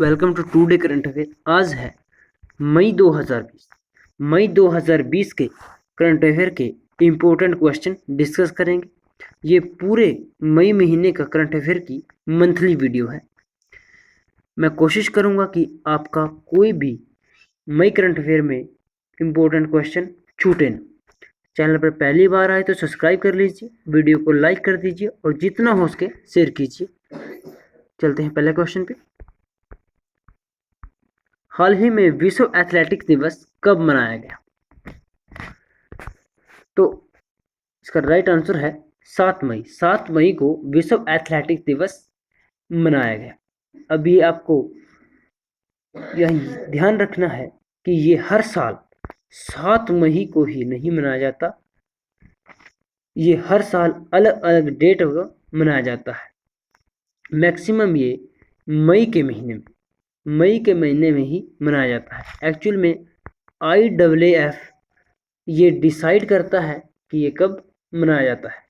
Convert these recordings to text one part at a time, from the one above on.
Welcome to today current affair. आज है मई 2020। मई 2020 के करंट अफेयर के इम्पोर्टेंट क्वेश्चन डिस्कस करेंगे। ये पूरे मई महीने का करंट अफेयर की मंथली वीडियो है। मैं कोशिश करूँगा कि आपका कोई भी मई करंट अफेयर में इम्पोर्टेंट क्वेश्चन छूटे न। चैनल पर पहली बार आए तो सब्सक्राइब कर लीजिए, वीडियो को लाइक कर दीजिए और जितना हो सके शेयर कीजिए। चलते हैं पहले क्वेश्चन पे। हाल ही में विश्व एथलेटिक्स दिवस कब मनाया गया? तो इसका राइट आंसर है 7 मई। 7 मई को विश्व एथलेटिक्स दिवस मनाया गया। अभी आपको यह ध्यान रखना है कि ये हर साल 7 मई को ही नहीं मनाया जाता, ये हर साल अलग अलग डेट को मनाया जाता है। मैक्सिमम ये मई के महीने में ही मनाया जाता है। एक्चुअल में IAAF ये डिसाइड करता है कि ये कब मनाया जाता है।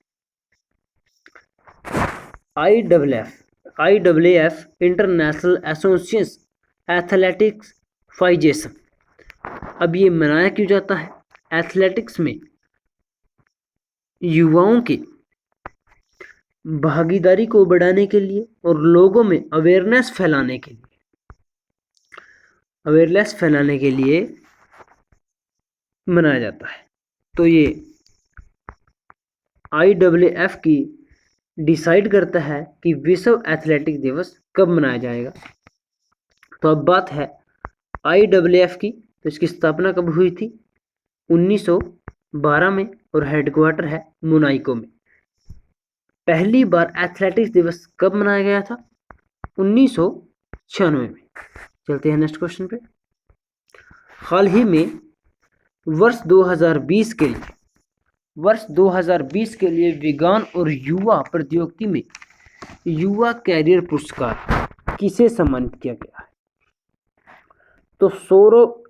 IAAF international association athletics federation. अब ये मनाया क्यों जाता है? एथलेटिक्स में युवाओं की भागीदारी को बढ़ाने के लिए और लोगों में अवेयरनेस फैलाने के लिए मनाया जाता है। तो ये IAAF की डिसाइड करता है कि विश्व एथलेटिक दिवस कब मनाया जाएगा। तो अब बात है IAAF की। तो इसकी स्थापना कब हुई थी? 1912 में और हेडक्वार्टर है मोनाको में। पहली बार एथलेटिक्स दिवस कब मनाया गया था? 1996 में। चलते हैं नेक्स्ट क्वेश्चन पे। हाल ही में वर्ष 2020 के लिए विज्ञान और युवा प्रतियोगिता में युवा कैरियर पुरस्कार किसे सम्मानित किया गया है? तो सौरव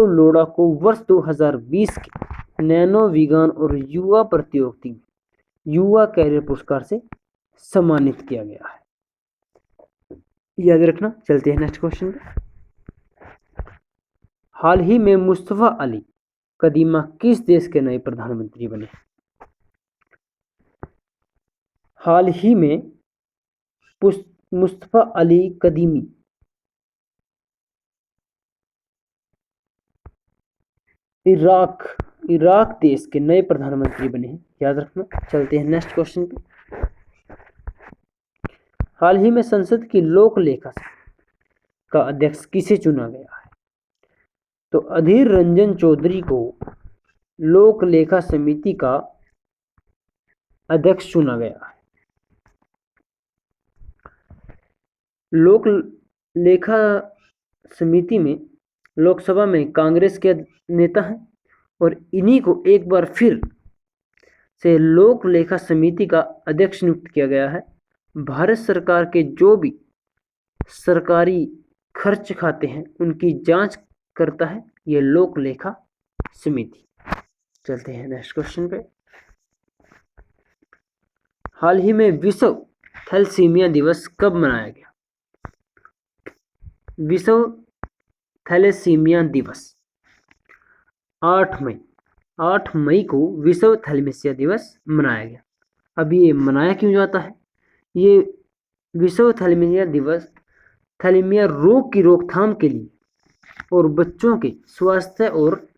लोढ़ा को वर्ष 2020 के नैनो विज्ञान और युवा प्रतियोगिता में युवा कैरियर पुरस्कार से सम्मानित किया गया है। याद रखना। चलते हैं नेक्स्ट क्वेश्चन पे। हाल ही में मुस्तफा अली कदीमा किस देश के नए प्रधानमंत्री बने? हाल ही में मुस्तफा अली कदीमी इराक देश के नए प्रधानमंत्री बने हैं। याद रखना। चलते हैं नेक्स्ट क्वेश्चन पे। हाल ही में संसद की लोक लेखा का अध्यक्ष किसे चुना गया है? तो अधीर रंजन चौधरी को लोक लेखा समिति का अध्यक्ष चुना गया है। लोक लेखा समिति में लोकसभा में कांग्रेस के नेता हैं और इन्हीं को एक बार फिर से लोक लेखा समिति का अध्यक्ष नियुक्त किया गया है। भारत सरकार के जो भी सरकारी खर्च खाते हैं उनकी जांच करता है ये लोक लेखा समिति। चलते हैं नेक्स्ट क्वेश्चन पे। हाल ही में विश्व थैलेसीमिया दिवस कब मनाया गया? विश्व थैलेसीमिया दिवस 8 मई को विश्व थैलेसीमिया दिवस मनाया गया। अब ये मनाया क्यों जाता है? ये विश्व थैलेसीमिया दिवस थैलेसीमिया रोग की रोकथाम के लिए और बच्चों के स्वास्थ्य और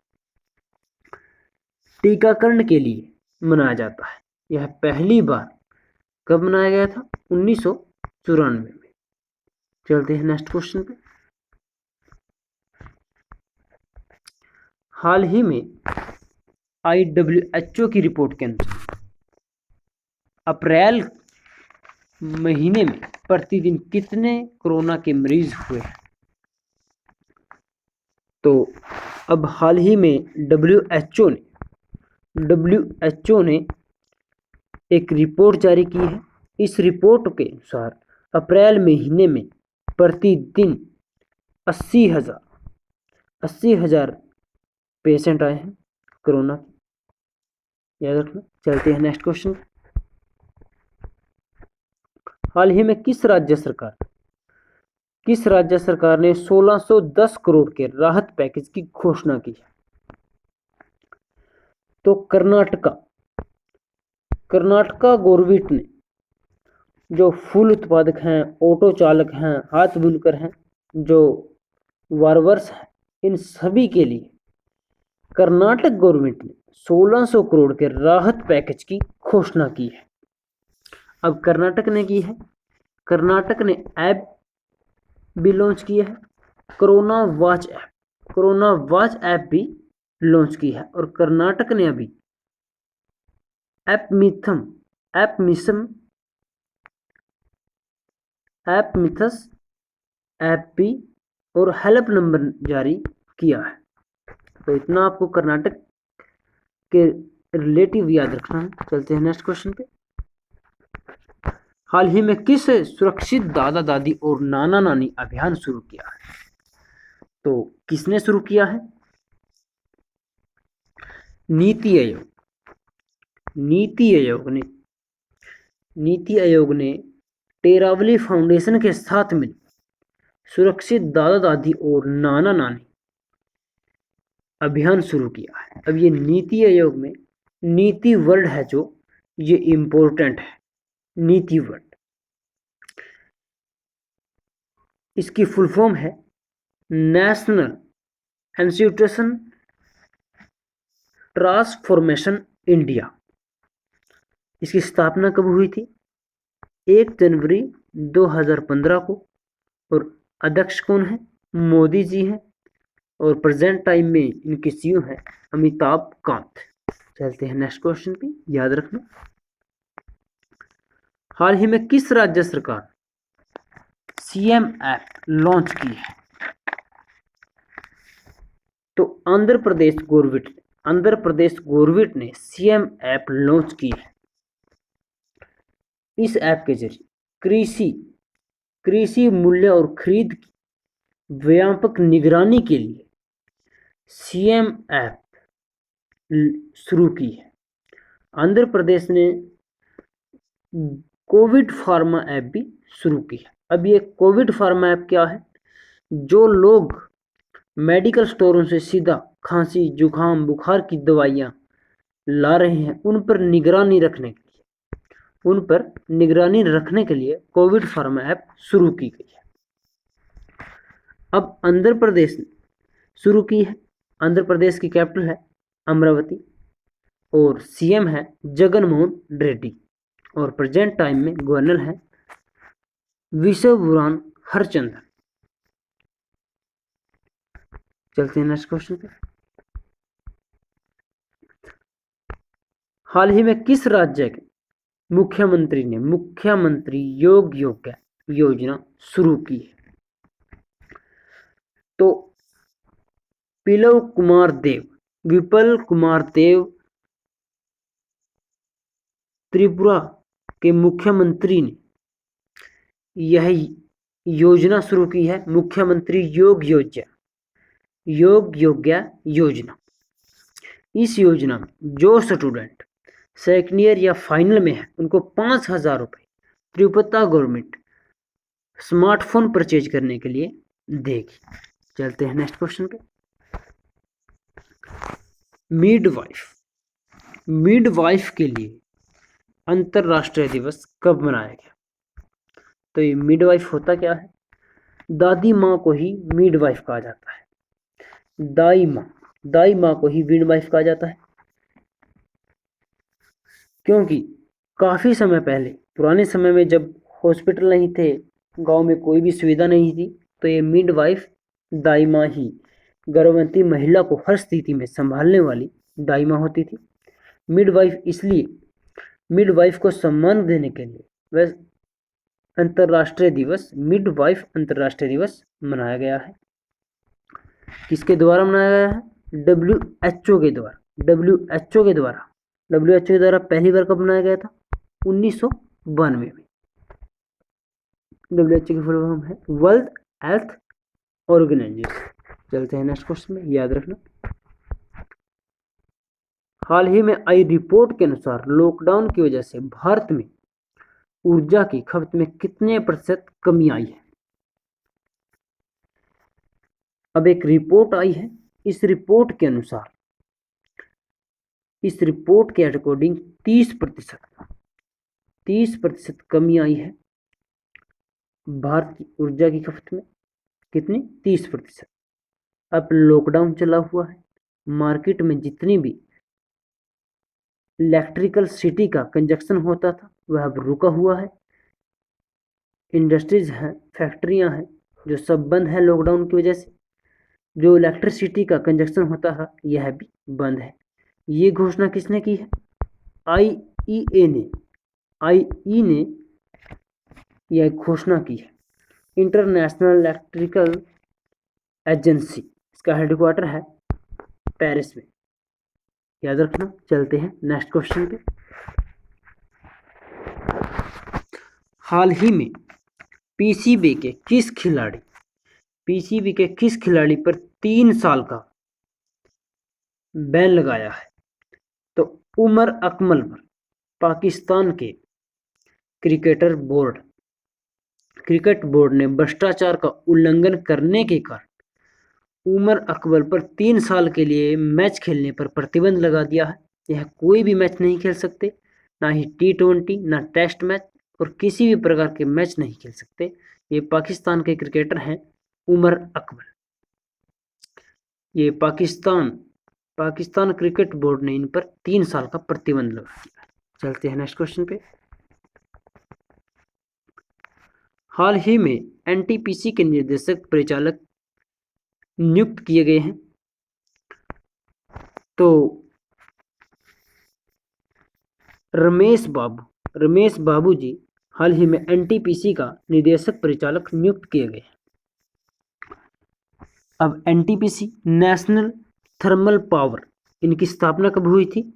टीकाकरण के लिए मनाया जाता है। यह पहली बार कब मनाया गया था? 1994 में। चलते हैं नेक्स्ट क्वेश्चन पे। हाल ही में WHO की रिपोर्ट के अनुसार अप्रैल महीने में प्रतिदिन कितने कोरोना के मरीज हुए हैं? तो अब हाल ही में WHO ने एक रिपोर्ट जारी की है। इस रिपोर्ट के अनुसार अप्रैल महीने में प्रतिदिन 80,000 पेशेंट आए हैं कोरोना के। याद रखना। चलते हैं नेक्स्ट क्वेश्चन। हाल ही में किस राज्य सरकार किस राज्य सरकार ने 1610 करोड़ के राहत पैकेज की घोषणा की है? तो कर्नाटका गवर्नमेंट ने जो फूल उत्पादक हैं, ऑटो चालक हैं, हाथ बुनकर हैं, जो वार्वर्स हैं, इन सभी के लिए कर्नाटक गवर्नमेंट ने 1600 करोड़ के राहत पैकेज की घोषणा की है। अब कर्नाटक ने की है, कर्नाटक ने ऐप भी लॉन्च किया है, कोरोना वॉच ऐप भी लॉन्च की है, और कर्नाटक ने अभी एपमिथस ऐप भी और हेल्प नंबर जारी किया है। तो इतना आपको कर्नाटक के रिलेटिव याद रखना है। चलते हैं नेक्स्ट क्वेश्चन पे। हाल ही में किस सुरक्षित दादा दादी और नाना नानी अभियान शुरू किया है? तो किसने शुरू किया है? नीति आयोग ने टेरावली फाउंडेशन के साथ मिल सुरक्षित दादा दादी और नाना नानी अभियान शुरू किया है। अब ये नीति आयोग में नीति वर्ड है जो ये इंपॉर्टेंट है। नीति वर्ड, इसकी फुल फॉर्म है नेशनल इंस्टीट्यूशन ट्रांसफॉर्मेशन इंडिया। इसकी स्थापना कब हुई थी? 1 जनवरी 2015 को, और अध्यक्ष कौन है? मोदी जी हैं, और प्रेजेंट टाइम में इनके सीईओ हैं अमिताभ कांत। चलते हैं नेक्स्ट क्वेश्चन पे, याद रखना। हाल ही में किस राज्य सरकार सीएम ऐप लॉन्च की है? तो आंध्र प्रदेश गवर्नमेंट ने सीएम ऐप लॉन्च की है। इस ऐप के जरिए कृषि मूल्य और खरीद की व्यापक निगरानी के लिए सीएम ऐप शुरू की है। आंध्र प्रदेश ने कोविड फार्मा ऐप भी शुरू की है। अब ये कोविड फार्मा ऐप क्या है? जो लोग मेडिकल स्टोरों से सीधा खांसी, जुकाम, बुखार की दवाइयाँ ला रहे हैं, उन पर निगरानी रखने के लिए कोविड फार्मा ऐप शुरू की गई है। अब आंध्र प्रदेश ने शुरू की है। आंध्र प्रदेश की कैपिटल है अमरावती, और सीएम है जगनमोहन रेड्डी, और प्रेजेंट टाइम में गवर्नर है विश्वभूषण हरचंदन। चलते हैं नेक्स्ट क्वेश्चन पे। हाल ही में किस राज्य के मुख्यमंत्री ने मुख्यमंत्री योग योजना शुरू की है? तो विप्लव कुमार देव त्रिपुरा के मुख्यमंत्री ने यह योजना शुरू की है, मुख्यमंत्री योग योजना। इस योजना में जो स्टूडेंट सेकेंड ईयर या फाइनल में है, उनको 5,000 रुपये त्रिपुरा गवर्नमेंट स्मार्टफोन परचेज करने के लिए देगी। चलते हैं नेक्स्ट क्वेश्चन पे। मिडवाइफ के लिए अंतरराष्ट्रीय दिवस कब मनाया गया? तो ये मिडवाइफ होता क्या है? दादी माँ को ही मिडवाइफ कहा जाता है। दाई माँ को ही मिडवाइफ कहा जाता है, क्योंकि काफ़ी समय पहले, पुराने समय में जब हॉस्पिटल नहीं थे, गांव में कोई भी सुविधा नहीं थी, तो ये मिडवाइफ दाई माँ ही गर्भवती महिला को हर स्थिति में संभालने वाली दाई माँ होती थी। मिडवाइफ को सम्मान देने के लिए वह मिडवाइफ अंतर्राष्ट्रीय दिवस मनाया गया है। किसके द्वारा मनाया गया है? WHO के द्वारा पहली बार कब मनाया गया था? 1992 में। WHO की फुल फॉर्म है वर्ल्ड हेल्थ ऑर्गेनाइजेशन। चलते हैं नेक्स्ट क्वेश्चन में, याद रखना। हाल ही में आई रिपोर्ट के अनुसार लॉकडाउन की वजह से भारत में ऊर्जा की खपत में कितने % कमी आई है? अब एक रिपोर्ट आई है, इस रिपोर्ट के अनुसार, इस रिपोर्ट के अकॉर्डिंग 30% कमी आई है भारत की ऊर्जा की खपत में। कितनी? 30%। अब लॉकडाउन चला हुआ है, मार्केट में जितनी भी इलेक्ट्रिकल सिटी का कंजक्शन होता था वह अब रुका हुआ है। इंडस्ट्रीज हैं, फैक्ट्रियां हैं, जो सब बंद है लॉकडाउन की वजह से। जो इलेक्ट्रिसिटी का कंजक्शन होता था यह भी बंद है। ये घोषणा किसने की है? आईईए ने। आईई ने यह घोषणा की है। इंटरनेशनल इलेक्ट्रिकल एजेंसी, इसका हेडक्वार्टर है पेरिस में। याद रखना। चलते हैं नेक्स्ट क्वेश्चन पे। हाल ही में पीसीबी के किस खिलाड़ी पर 3 साल का बैन लगाया है? तो उमर अकमल पर पाकिस्तान के क्रिकेट बोर्ड ने भ्रष्टाचार का उल्लंघन करने के कारण उमर अकमल पर 3 साल के लिए मैच खेलने पर प्रतिबंध लगा दिया है। यह कोई भी मैच नहीं खेल सकते, ना ही T20, ना टेस्ट मैच, और किसी भी प्रकार के मैच नहीं खेल सकते। ये पाकिस्तान के क्रिकेटर हैं उमर अकमल। ये पाकिस्तान क्रिकेट बोर्ड ने इन पर 3 साल का प्रतिबंध लगा दिया। चलते हैं नेक्स्ट क्वेश्चन पे। हाल ही में एनटीपीसी के निर्देशक परिचालक नियुक्त किए गए हैं। तो रमेश बाबू जी हाल ही में एनटीपीसी का निदेशक परिचालक नियुक्त किए गए हैं। अब एनटीपीसी नेशनल थर्मल पावर, इनकी स्थापना कब हुई थी?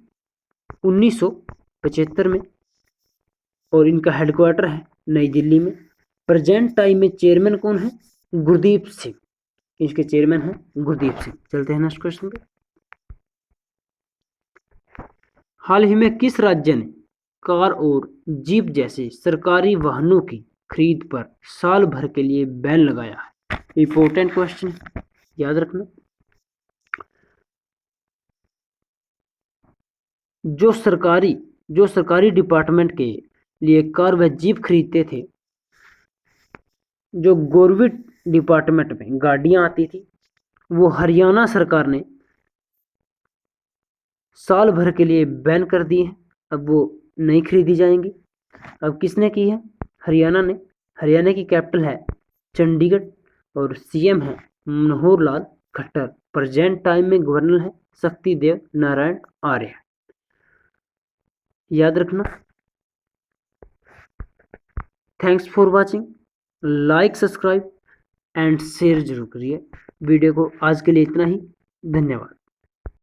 1975 में, और इनका हेडक्वार्टर है नई दिल्ली में। प्रेजेंट टाइम में चेयरमैन कौन है? गुरदीप सिंह। इसके चेयरमैन हैं गुरदीप सिंह। चलते हैं नेक्स्ट क्वेश्चन पे। हाल ही में किस राज्य ने कार और जीप जैसे सरकारी वाहनों की खरीद पर साल भर के लिए बैन लगाया है? इंपॉर्टेंट क्वेश्चन, याद रखना। जो सरकारी डिपार्टमेंट के लिए कार व जीप खरीदते थे, जो गवर्नमेंट डिपार्टमेंट में गाड़ियां आती थी, वो हरियाणा सरकार ने साल भर के लिए बैन कर दी है। अब वो नहीं खरीदी जाएंगी। अब किसने की है? हरियाणा ने। हरियाणा की कैपिटल है चंडीगढ़, और सीएम है मनोहर लाल खट्टर। प्रेजेंट टाइम में गवर्नर है शक्तिदेव नारायण आर्य। याद रखना। Thanks for watching. Like, subscribe and share जरूर करिए वीडियो को। आज के लिए इतना ही। धन्यवाद।